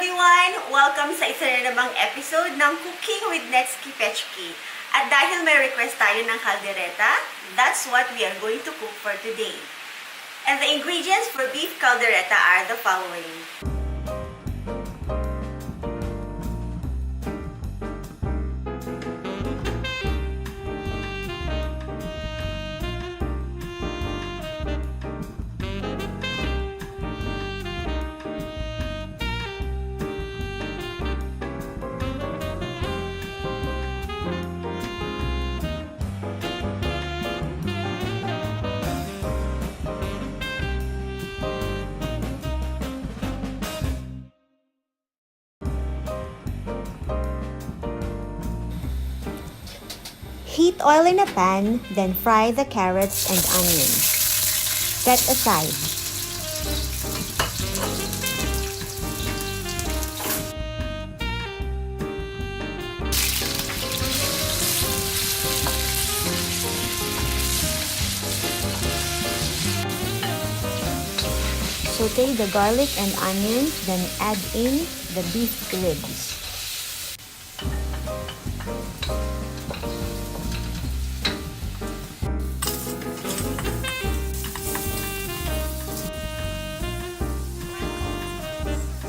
everyone! Welcome sa isa na namang episode ng Cooking with Netski Pechki. At dahil may request tayo ng kaldereta, that's what we are going to cook for today. And the ingredients for beef kaldereta are the following. Heat oil in a pan, then fry the carrots and onions. Set aside. Saute the garlic and onions, then add in the beef ribs.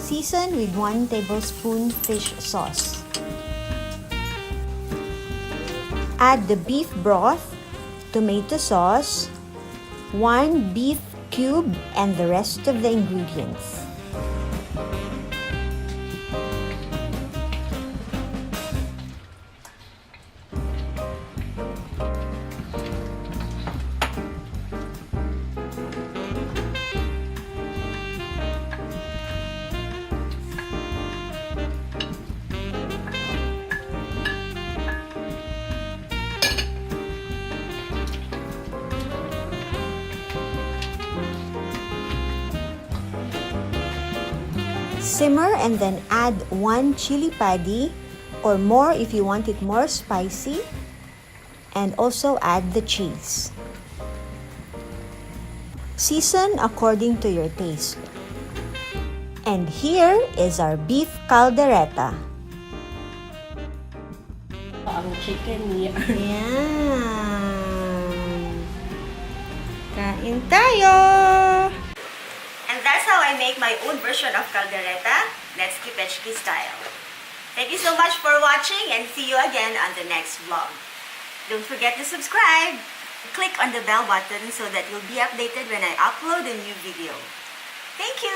Season with 1 tablespoon fish sauce. Add the beef broth, tomato sauce, 1 beef cube, and the rest of the ingredients. Simmer and then add 1 chili paddy or more if you want it more spicy, and also add the cheese. Season according to your taste. And here is our beef caldereta. Ang chicken niya. Yan. Kain tayo! And that's how I make my own version of kaldereta, Netski Pechki style. Thank you so much for watching and see you again on the next vlog. Don't forget to subscribe. Click on the bell button so that you'll be updated when I upload a new video. Thank you!